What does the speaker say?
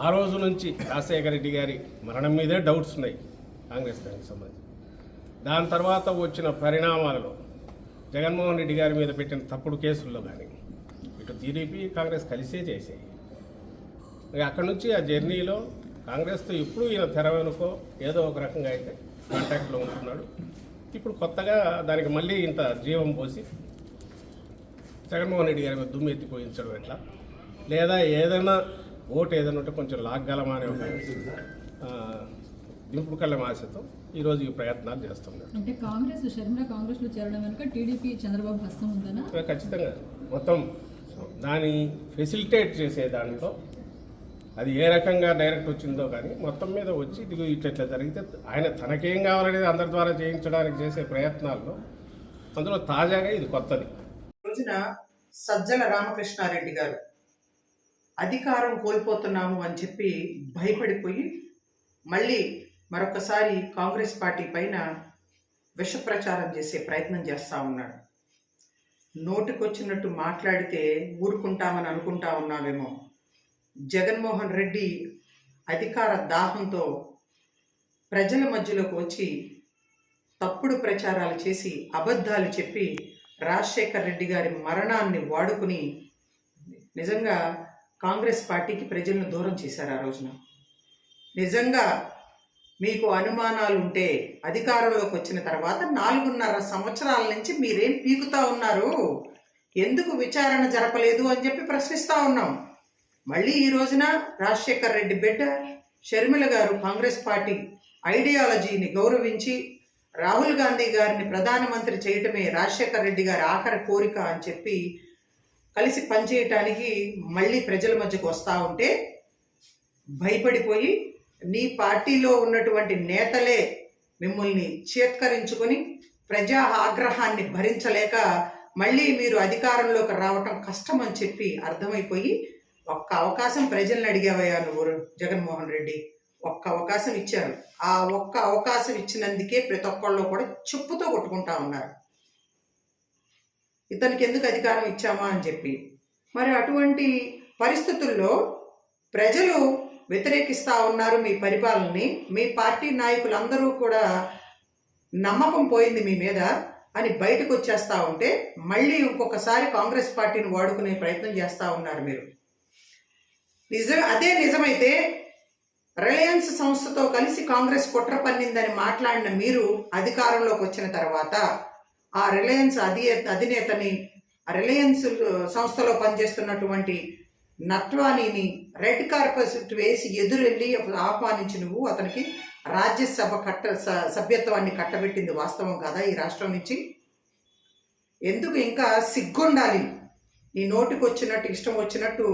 ఆ రోజు నుంచి రాజశేఖర రెడ్డి గారి మరణం మీదే డౌట్స్ ఉన్నాయి కాంగ్రెస్ దానికి సంబంధించి. దాని తర్వాత వచ్చిన పరిణామాలలో జగన్మోహన్ రెడ్డి గారి మీద పెట్టిన తప్పుడు కేసుల్లో కానీ ఇటు టీడీపీ కాంగ్రెస్ కలిసే చేసాయి. అక్కడి నుంచి ఆ జర్నీలో కాంగ్రెస్తో ఇప్పుడు ఈయన తెర వెనుకో ఏదో ఒక రకంగా అయితే కాంటాక్ట్లో ఉంటున్నాడు. ఇప్పుడు కొత్తగా దానికి మళ్ళీ ఇంత జీవం పోసి జగన్మోహన్ రెడ్డి గారి మీద దుమ్ము ఎత్తిపోయించడం ఎట్లా, లేదా ఏదైనా ఓటు ఏదైనా ఉంటే కొంచెం లాగ్గలమా అనే ఒక దింపుడు కళ్ళ ఆశతో ఈరోజు ఈ ప్రయత్నాలు చేస్తున్నారు. అంటే కాంగ్రెస్ షర్మిల కాంగ్రెస్లో చేరడం వెనుక టీడీపీ చంద్రబాబు హస్తం ఉందనా? ఖచ్చితంగా మొత్తం దాన్ని ఫెసిలిటేట్ చేసే దాంట్లో అది ఏ రకంగా డైరెక్ట్ వచ్చిందో కానీ మొత్తం మీద వచ్చి ఇది ఇట్లా జరిగితే ఆయన తనకేం కావాలనేది అందరి ద్వారా చేయించడానికి చేసే ప్రయత్నాల్లో అందులో తాజాగా ఇది కొత్తది. రోజున సజ్జల రామకృష్ణారెడ్డి గారు అధికారం కోల్పోతున్నాము అని చెప్పి భయపడిపోయి మళ్ళీ మరొకసారి కాంగ్రెస్ పార్టీ పైన విష ప్రచారం చేసే ప్రయత్నం చేస్తూ ఉన్నాడు. నోటికొచ్చినట్టు మాట్లాడితే ఊరుకుంటామని అనుకుంటా ఉన్నావేమో. జగన్మోహన్ రెడ్డి అధికార దాహంతో ప్రజల మధ్యలోకి వచ్చి తప్పుడు ప్రచారాలు చేసి అబద్ధాలు చెప్పి రాజశేఖర్ రెడ్డి గారి మరణాన్ని వాడుకుని నిజంగా కాంగ్రెస్ పార్టీకి ప్రజలను దూరం చేశారు. ఆ రోజున నిజంగా మీకు అనుమానాలు ఉంటే అధికారంలోకి వచ్చిన తర్వాత 4.5 సంవత్సరాల నుంచి మీరేం పీకుతా ఉన్నారు, ఎందుకు విచారణ జరపలేదు అని చెప్పి ప్రశ్నిస్తూ ఉన్నాం. మళ్ళీ ఈ రోజున రాజశేఖర్ రెడ్డి బిడ్డ షర్మిల గారు కాంగ్రెస్ పార్టీ ఐడియాలజీని గౌరవించి రాహుల్ గాంధీ గారిని ప్రధానమంత్రి చేయటమే రాజశేఖర్ రెడ్డి గారి ఆఖరి కోరిక అని చెప్పి కలిసి పనిచేయటానికి మళ్ళీ ప్రజల మధ్యకు వస్తూ ఉంటే భయపడిపోయి నీ పార్టీలో ఉన్నటువంటి నేతలే మిమ్మల్ని చేత్కరించుకొని ప్రజా ఆగ్రహాన్ని భరించలేక మళ్ళీ మీరు అధికారంలోకి రావటం కష్టం అని చెప్పి అర్థమైపోయి ఒక్క అవకాశం ప్రజల్ని అడిగావయ్యా నువ్వు జగన్మోహన్ రెడ్డి, ఒక్క అవకాశం ఇచ్చారు. ఆ ఒక్క అవకాశం ఇచ్చినందుకే ప్రతి ఒక్కళ్ళు కూడా చెప్పుతో కొట్టుకుంటా ఉన్నారు ఇతనికి ఎందుకు అధికారం ఇచ్చామా అని చెప్పి. మరి అటువంటి పరిస్థితుల్లో ప్రజలు వ్యతిరేకిస్తూ ఉన్నారు మీ పరిపాలనని. మీ పార్టీ నాయకులందరూ కూడా నమ్మకం పోయింది మీ మీద అని బయటకు వచ్చేస్తూ ఉంటే మళ్ళీ ఇంకొకసారి కాంగ్రెస్ పార్టీని వాడుకునే ప్రయత్నం చేస్తూ ఉన్నారు మీరు. అదే నిజమైతే రిలయన్స్ సంస్థతో కలిసి కాంగ్రెస్ కుట్ర పన్నిందని మాట్లాడిన మీరు అధికారంలోకి వచ్చిన తర్వాత ఆ రిలయన్స్ అధినేతని, రిలయన్స్ సంస్థలో పనిచేస్తున్నటువంటి నట్వానీని రెడ్ కార్పెట్ వేసి ఎదురెళ్ళి ఆహ్వానించి నువ్వు అతనికి రాజ్యసభ సభ్యత్వాన్ని కట్టబెట్టింది వాస్తవం కదా ఈ రాష్ట్రం నుంచి? ఎందుకు ఇంకా సిగ్గుండాలి? నీ నోటికి వచ్చినట్టు ఇష్టం వచ్చినట్టు